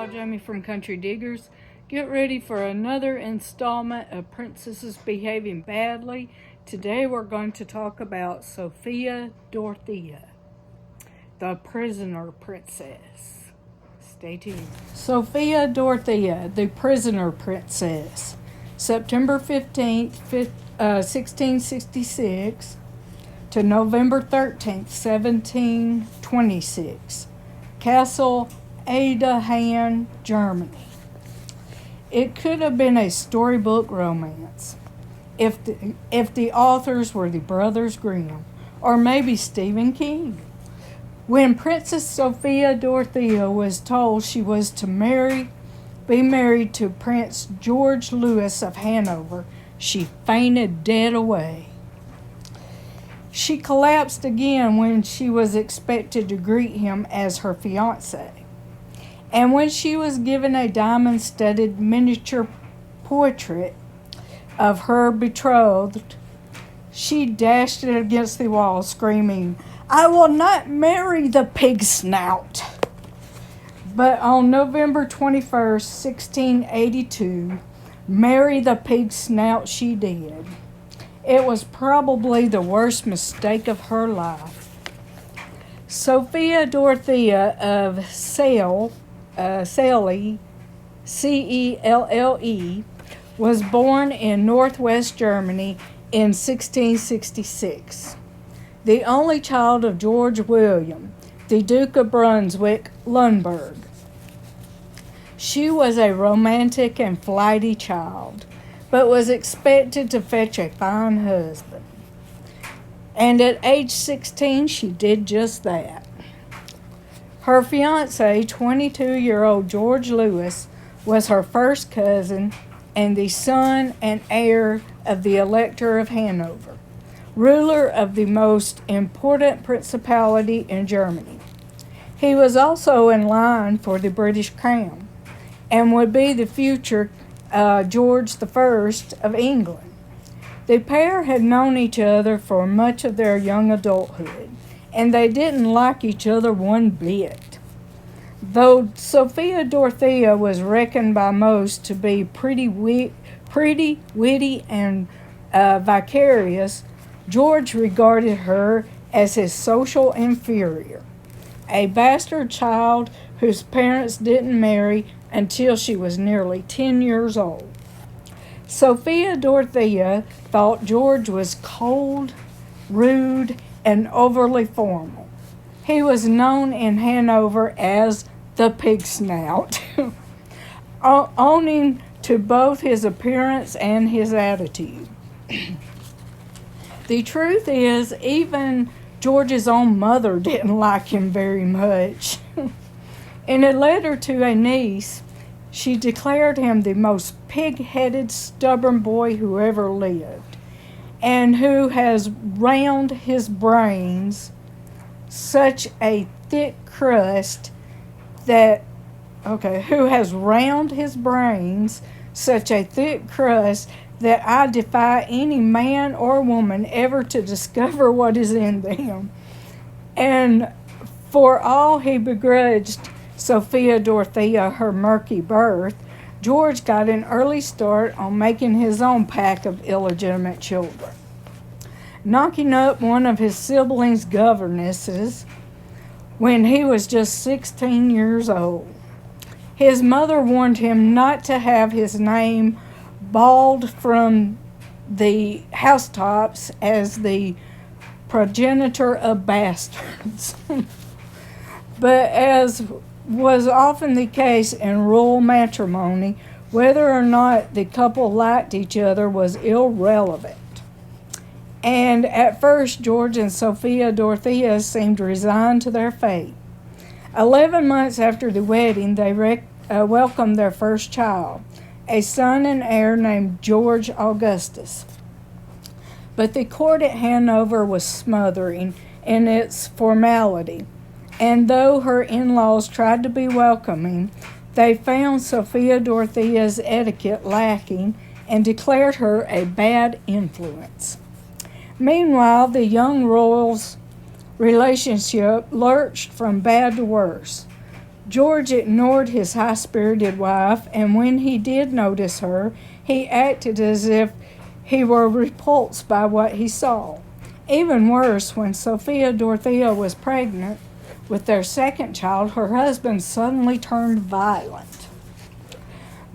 y'all, Jamie from Country Diggers. Get ready for another installment of Princesses Behaving Badly. Today we're going to talk about Sophia Dorothea, the prisoner princess. Stay tuned. Sophia Dorothea, the prisoner princess. September 15th, 1666 to November 13th, 1726. Castle Adahan, Germany. It could have been a storybook romance if the authors were the Brothers Grimm, or maybe Stephen King. When Princess Sophia Dorothea was told she was to be married to Prince George Louis of Hanover, she fainted dead away. She collapsed again when she was expected to greet him as her fiancé. And when she was given a diamond-studded miniature portrait of her betrothed, she dashed it against the wall, screaming, "I will not marry the pig snout." But on November 21st, 1682, marry the pig snout she did. It was probably the worst mistake of her life. Sophia Dorothea of Celle, Celle, was born in northwest Germany in 1666. The only child of George William, the Duke of Brunswick-Lüneburg. She was a romantic and flighty child, but was expected to fetch a fine husband. And at age 16, she did just that. Her fiancé, 22-year-old George Louis, was her first cousin and the son and heir of the Elector of Hanover, ruler of the most important principality in Germany. He was also in line for the British crown and would be the future George I of England. The pair had known each other for much of their young adulthood, and they didn't like each other one bit. Though Sophia Dorothea was reckoned by most to be pretty witty, and vicarious, George regarded her as his social inferior, a bastard child whose parents didn't marry until she was nearly 10 years old. Sophia Dorothea thought George was cold, rude, and overly formal. He was known in Hanover as the pig snout, owning to both his appearance and his attitude. The truth is, even George's own mother didn't like him very much. In a letter to a niece, she declared him the most pig-headed, stubborn boy who ever lived, and who has round his brains such a thick crust that I defy any man or woman ever to discover what is in them. And for all he begrudged Sophia Dorothea her murky birth, George got an early start on making his own pack of illegitimate children, knocking up one of his siblings' governesses when he was just 16 years old. His mother warned him not to have his name bawled from the housetops as the progenitor of bastards. But as was often the case in rural matrimony, whether or not the couple liked each other was irrelevant. And at first, George and Sophia Dorothea seemed resigned to their fate. 11 months after the wedding, they welcomed their first child, a son and heir named George Augustus. But the court at Hanover was smothering in its formality, and though her in-laws tried to be welcoming, they found Sophia Dorothea's etiquette lacking and declared her a bad influence. Meanwhile, the young royal's relationship lurched from bad to worse. George ignored his high-spirited wife, and when he did notice her, he acted as if he were repulsed by what he saw. Even worse, when Sophia Dorothea was pregnant with their second child, her husband suddenly turned violent.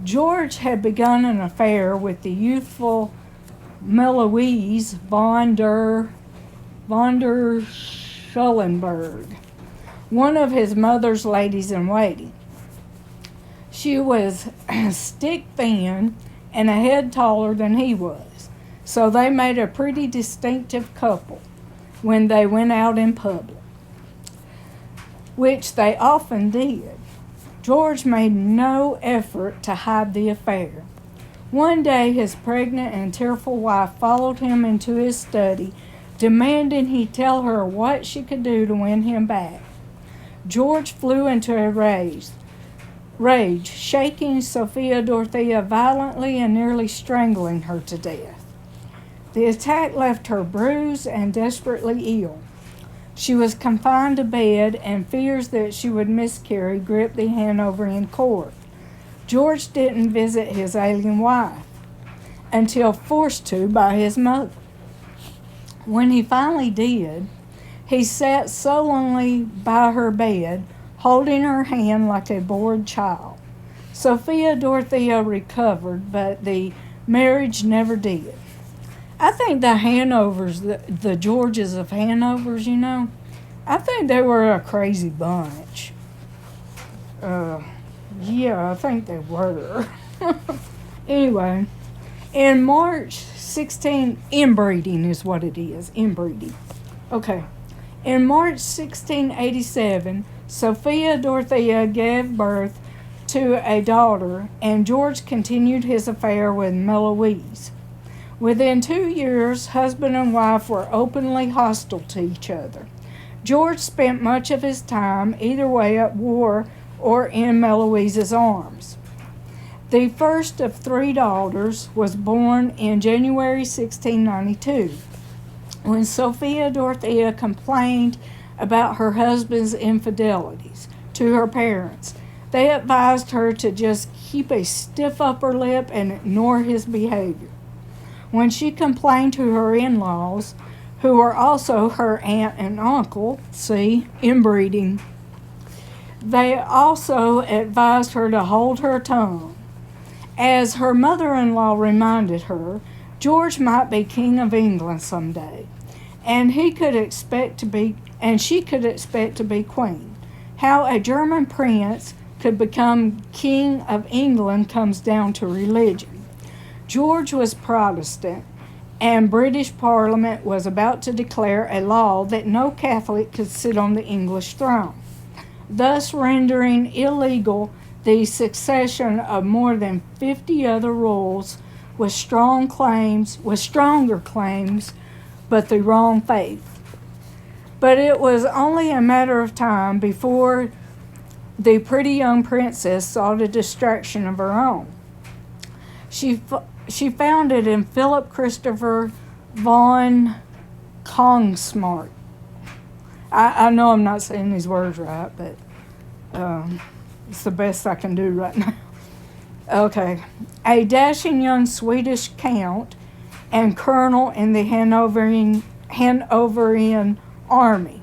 George had begun an affair with the youthful Meloise von der Schulenburg, one of his mother's ladies-in-waiting. She was stick thin and a head taller than he was, so they made a pretty distinctive couple when they went out in public, which they often did. George made no effort to hide the affair. One day his pregnant and tearful wife followed him into his study, demanding he tell her what she could do to win him back. George flew into a rage, shaking Sophia Dorothea violently and nearly strangling her to death. The attack left her bruised and desperately ill. She was confined to bed, and fears that she would miscarry gripped the Hanoverian court. George didn't visit his alien wife until forced to by his mother. When he finally did, he sat sullenly by her bed, holding her hand like a bored child. Sophia Dorothea recovered, but the marriage never did. I think the Hanovers, the Georges of Hanovers, I think they were a crazy bunch. Yeah, I think they were. Anyway, in March inbreeding is what it is, inbreeding. Okay. In March 1687, Sophia Dorothea gave birth to a daughter, and George continued his affair with Meloise. Within 2 years, husband and wife were openly hostile to each other. George spent much of his time either way at war or in Meloise's arms. The first of 3 daughters was born in January 1692. When Sophia Dorothea complained about her husband's infidelities to her parents, they advised her to just keep a stiff upper lip and ignore his behavior. When she complained to her in-laws, who were also her aunt and uncle, inbreeding, they also advised her to hold her tongue. As her mother-in-law reminded her, George might be King of England someday, and she could expect to be queen. How a German prince could become King of England comes down to religion. George was Protestant, and British Parliament was about to declare a law that no Catholic could sit on the English throne, thus rendering illegal the succession of more than 50 other royals with stronger claims, but the wrong faith. But it was only a matter of time before the pretty young princess sought a distraction of her own. She found it in Philip Christopher von Kongsmark. I know I'm not saying these words right, but it's the best I can do right now. Okay. A dashing young Swedish count and colonel in the Hanoverian army.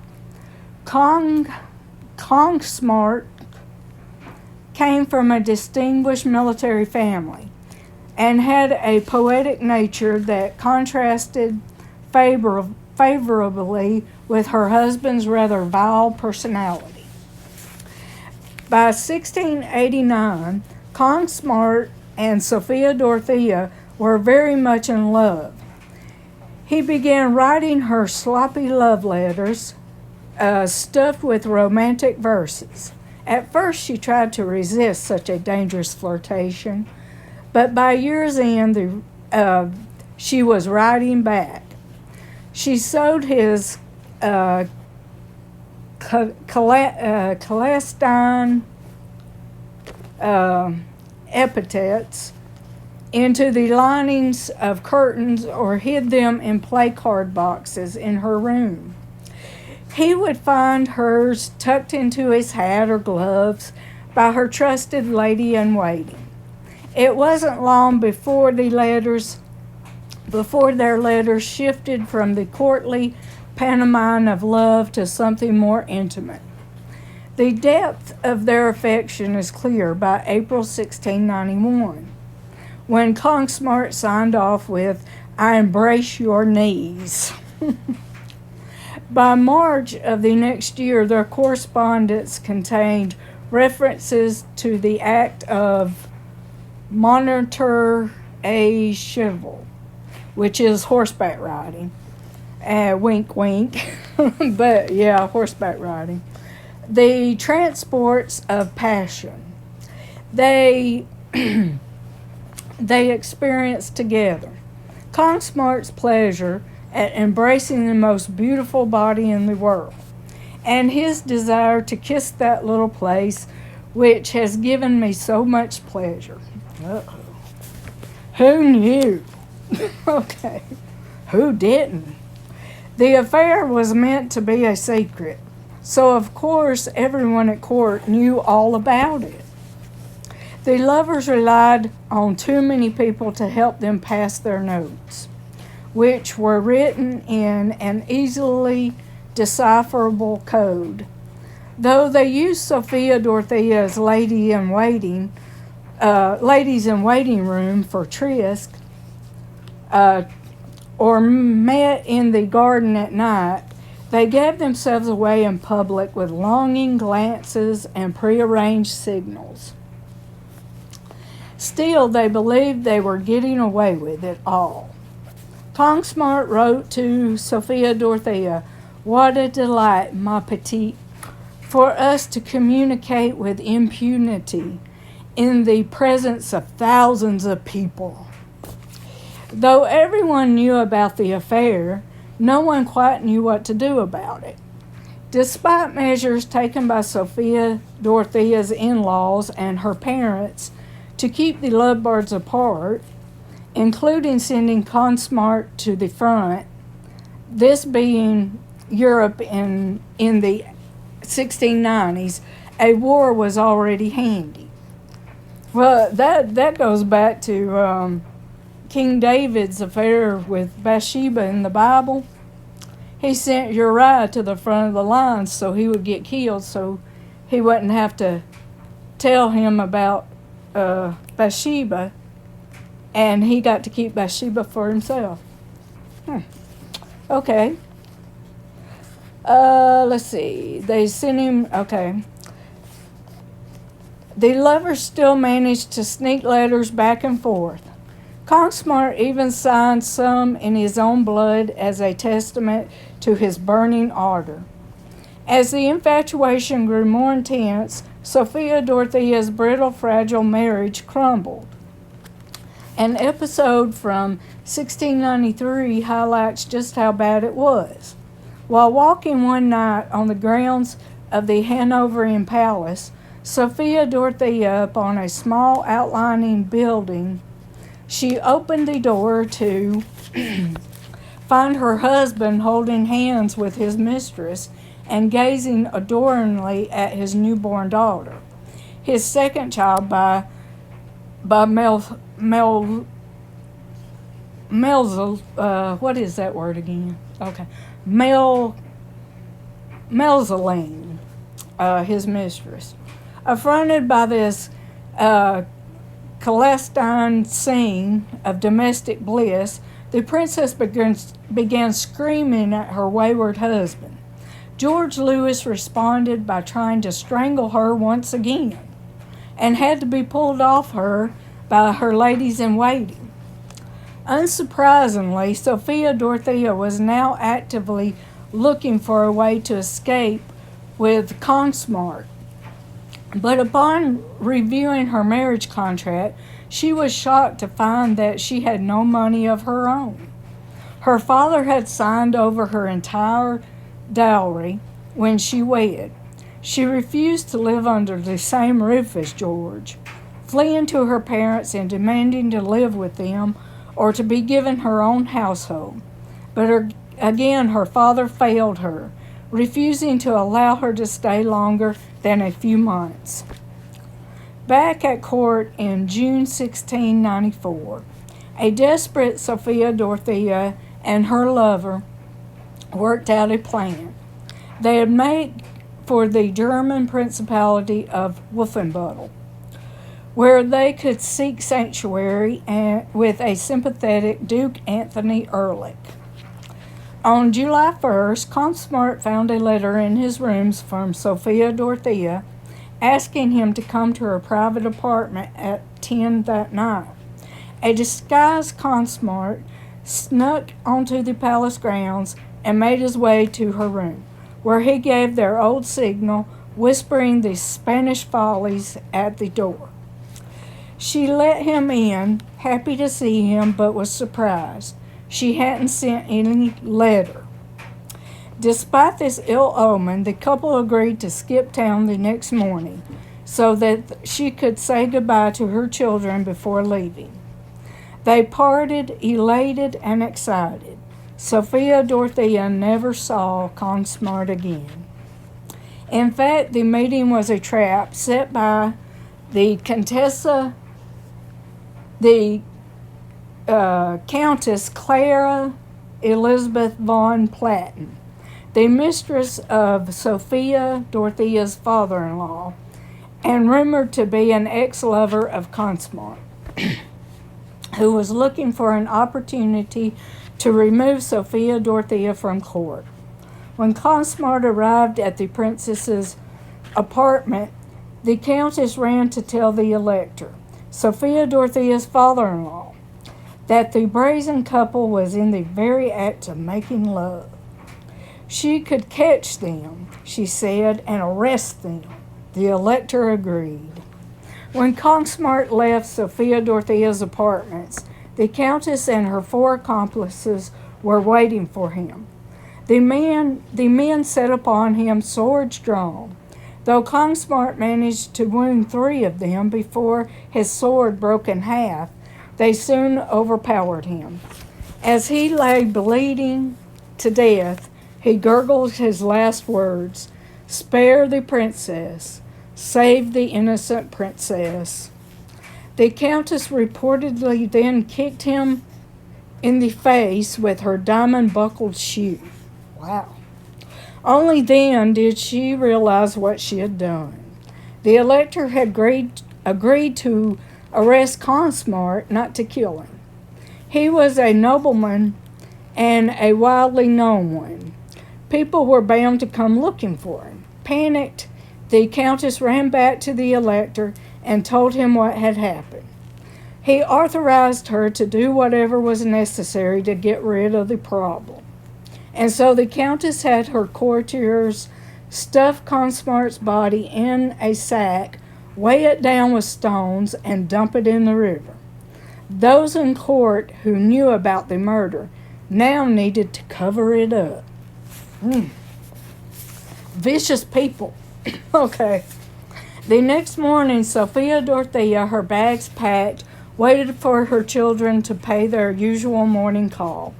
Kongsmark came from a distinguished military family and had a poetic nature that contrasted favorably with her husband's rather vile personality. By 1689, Kongsmark and Sophia Dorothea were very much in love. He began writing her sloppy love letters, stuffed with romantic verses. At first, she tried to resist such a dangerous flirtation, but by year's end, she was writing back. She sowed his Celestine epithets into the linings of curtains or hid them in play card boxes in her room. He would find hers tucked into his hat or gloves by her trusted lady-in-waiting. It wasn't long before their letters shifted from the courtly pantomime of love to something more intimate. The depth of their affection is clear by April 1691, when Consmart signed off with, "I embrace your knees." By March of the next year, their correspondence contained references to the act of monitor a cheval, which is horseback riding. Wink, wink. But yeah, horseback riding. The transports of passion they experienced together. Consmart's pleasure at embracing the most beautiful body in the world, and his desire to kiss that little place which has given me so much pleasure. Uh-oh. Who knew? Okay. Who didn't? The affair was meant to be a secret, so of course everyone at court knew all about it. The lovers relied on too many people to help them pass their notes, which were written in an easily decipherable code. Though they used Sophia Dorothea's ladies-in-waiting room for tryst, or met in the garden at night, they gave themselves away in public with longing glances and prearranged signals. Still, they believed they were getting away with it all. Consmart wrote to Sophia Dorothea, "What a delight, ma petite, for us to communicate with impunity in the presence of thousands of people." Though everyone knew about the affair, no one quite knew what to do about it. Despite measures taken by Sophia Dorothea's in-laws and her parents to keep the lovebirds apart, including sending Consmart to the front, this being Europe in the 1690s, a war was already handy. Well, that goes back to King David's affair with Bathsheba in the Bible. He sent Uriah to the front of the lines so he would get killed, so he wouldn't have to tell him about Bathsheba, and he got to keep Bathsheba for himself. Okay. Let's see. They sent him, okay. The lovers still managed to sneak letters back and forth. Consmart even signed some in his own blood as a testament to his burning ardor. As the infatuation grew more intense, Sophia Dorothea's brittle, fragile marriage crumbled. An episode from 1693 highlights just how bad it was. While walking one night on the grounds of the Hanoverian Palace, Sophia Dorothea, upon a small outlining building, she opened the door to find her husband holding hands with his mistress and gazing adoringly at his newborn daughter, his second child by what is that word again? Okay, Melzeline, his mistress. Affronted by this clandestine scene of domestic bliss, the princess began screaming at her wayward husband. George Lewis responded by trying to strangle her once again, and had to be pulled off her by her ladies-in-waiting. Unsurprisingly, Sophia Dorothea was now actively looking for a way to escape with Consmart. But upon reviewing her marriage contract, she was shocked to find that she had no money of her own. Her father had signed over her entire dowry when she wed. She refused to live under the same roof as George, fleeing to her parents and demanding to live with them or to be given her own household. But again, her father failed her, refusing to allow her to stay longer than a few months. Back at court in June 1694, a desperate Sophia Dorothea and her lover worked out a plan. They had made for the German Principality of Wolfenbüttel, where they could seek sanctuary with a sympathetic Duke Anthony Ehrlich. On July 1st, Consmart found a letter in his rooms from Sophia Dorothea asking him to come to her private apartment at 10 that night. A disguised Consmart snuck onto the palace grounds and made his way to her room, where he gave their old signal, whispering the Spanish follies at the door. She let him in, happy to see him, but was surprised. She hadn't sent any letter. Despite this ill omen, the couple agreed to skip town the next morning so that she could say goodbye to her children before leaving. They parted, elated and excited. Sophia Dorothea never saw Consmart again. In fact, the meeting was a trap set by the Countess Clara Elizabeth von Platten, the mistress of Sophia Dorothea's father-in-law, and rumored to be an ex-lover of Consmart, who was looking for an opportunity to remove Sophia Dorothea from court. When Consmart arrived at the princess's apartment, the countess ran to tell the elector, Sophia Dorothea's father-in-law, that the brazen couple was in the very act of making love. She could catch them, she said, and arrest them. The elector agreed. When Consmart left Sophia Dorothea's apartments, the countess and her 4 accomplices were waiting for him. The men set upon him, swords drawn. Though Consmart managed to wound 3 of them before his sword broke in half, they soon overpowered him. As he lay bleeding to death, he gurgled his last words, "Spare the princess, save the innocent princess." The countess reportedly then kicked him in the face with her diamond-buckled shoe. Wow. Only then did she realize what she had done. The elector had agreed to arrest Consmart, not to kill him. He was a nobleman and a widely known one. People were bound to come looking for him. Panicked, the countess ran back to the elector and told him what had happened. He authorized her to do whatever was necessary to get rid of the problem. And so the countess had her courtiers stuff Consmart's body in a sack, weigh it down with stones, and dump it in the river. Those in court who knew about the murder now needed to cover it up. Vicious people. Okay. The next morning, Sophia Dorothea, her bags packed, waited for her children to pay their usual morning call.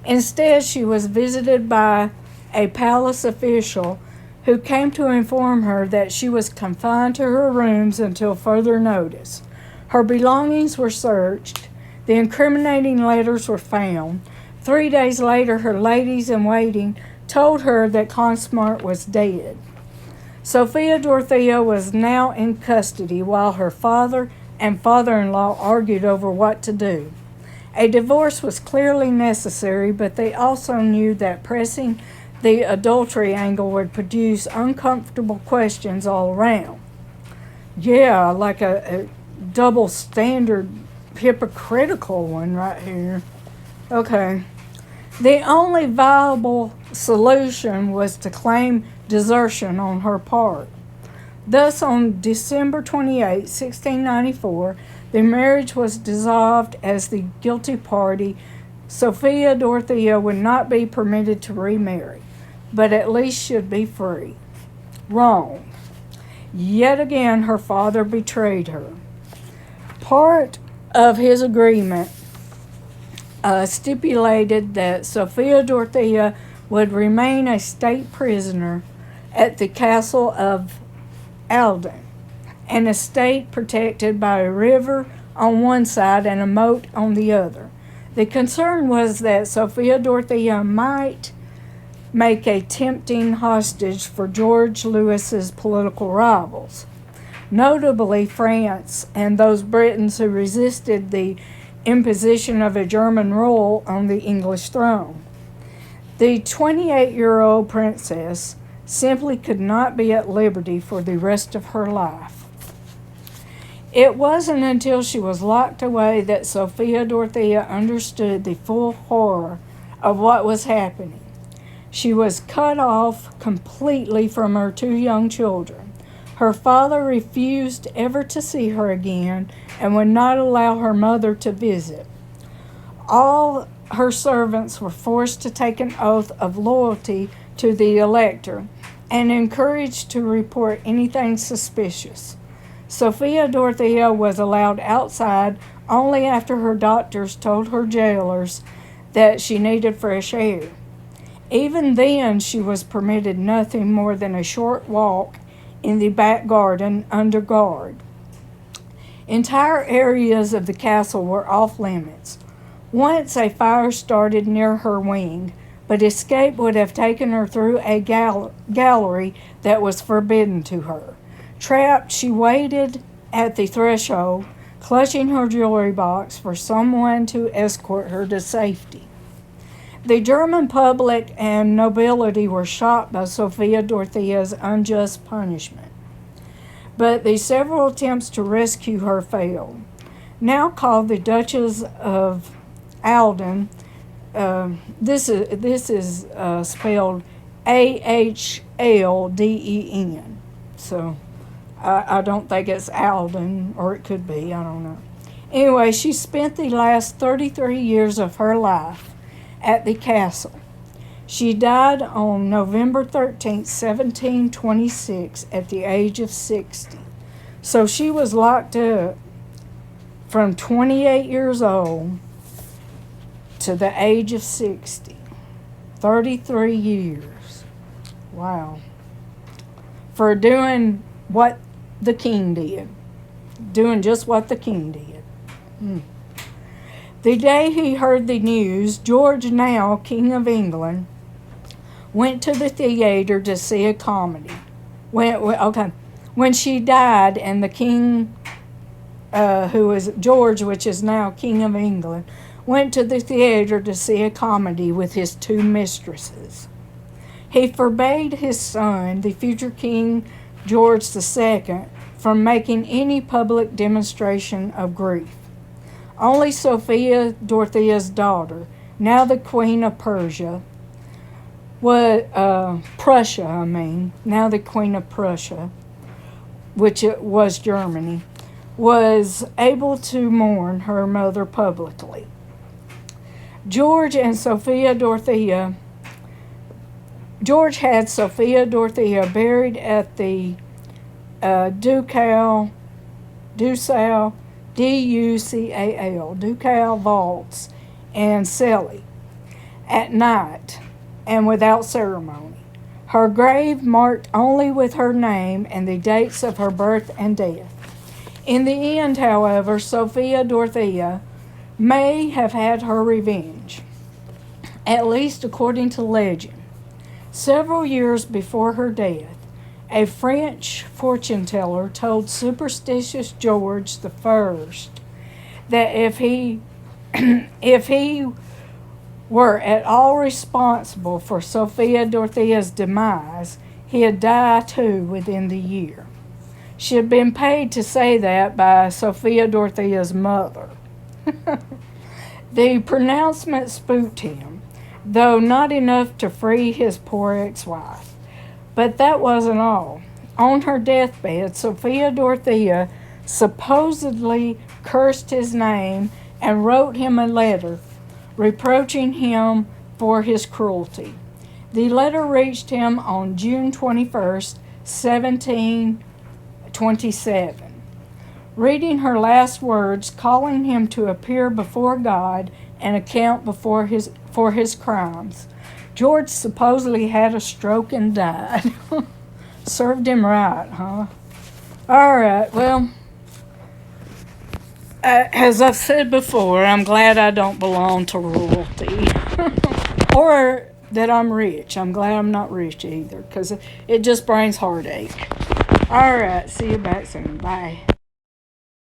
Instead, she was visited by a palace official who came to inform her that she was confined to her rooms until further notice. Her belongings were searched. The incriminating letters were found. 3 days later, her ladies-in-waiting told her that Consmart was dead. Sophia Dorothea was now in custody while her father and father-in-law argued over what to do. A divorce was clearly necessary, but they also knew that pressing the adultery angle would produce uncomfortable questions all around. Yeah, like a double standard hypocritical one right here. Okay. The only viable solution was to claim desertion on her part. Thus, on December 28, 1694, the marriage was dissolved as the guilty party. Sophia Dorothea would not be permitted to remarry, but at least should be free. Wrong. Yet again, her father betrayed her. Part of his agreement stipulated that Sophia Dorothea would remain a state prisoner at the castle of Alden, an estate protected by a river on one side and a moat on the other. The concern was that Sophia Dorothea might make a tempting hostage for George Louis's political rivals, notably France and those Britons who resisted the imposition of a German rule on the English throne. The 28-year-old princess simply could not be at liberty for the rest of her life. It wasn't until she was locked away that Sophia Dorothea understood the full horror of what was happening. She was cut off completely from her two young children. Her father refused ever to see her again and would not allow her mother to visit. All her servants were forced to take an oath of loyalty to the elector and encouraged to report anything suspicious. Sophia Dorothea was allowed outside only after her doctors told her jailers that she needed fresh air. Even then, she was permitted nothing more than a short walk in the back garden under guard. Entire areas of the castle were off limits. Once a fire started near her wing, but escape would have taken her through a gallery that was forbidden to her. Trapped, she waited at the threshold, clutching her jewelry box for someone to escort her to safety. The German public and nobility were shocked by Sophia Dorothea's unjust punishment, but the several attempts to rescue her failed. Now called the Duchess of Alden, this is spelled Ahlden, so I don't think it's Alden, or it could be, I don't know. Anyway, she spent the last 33 years of her life at the castle. She died on November 13th, 1726, at the age of 60. So she was locked up from 28 years old to the age of 60. 33 years. Wow. For doing what the king did. Doing just what the king did. The day he heard the news, George, now King of England, went to the theater to see a comedy. When she died and the king, who was George, which is now King of England, went to the theater to see a comedy with his two mistresses. He forbade his son, the future King George II, from making any public demonstration of grief. Only Sophia Dorothea's daughter, now the Queen of Prussia, now the Queen of Prussia, which it was Germany, was able to mourn her mother publicly. George had Sophia Dorothea buried at the Ducal vaults in Celli at night and without ceremony. Her grave marked only with her name and the dates of her birth and death. In the end, however, Sophia Dorothea may have had her revenge, at least according to legend. Several years before her death, a French fortune teller told superstitious George I that if he were at all responsible for Sophia Dorothea's demise, he'd die too within the year. She had been paid to say that by Sophia Dorothea's mother. The pronouncement spooked him, though not enough to free his poor ex-wife. But that wasn't all. On her deathbed, Sophia Dorothea supposedly cursed his name and wrote him a letter reproaching him for his cruelty. The letter reached him on June 21st, 1727. Reading her last words, calling him to appear before God and account for his crimes. George supposedly had a stroke and died. Served him right, huh? All right, well, as I've said before, I'm glad I don't belong to royalty. Or that I'm rich. I'm glad I'm not rich either, because it just brings heartache. All right, see you back soon. Bye.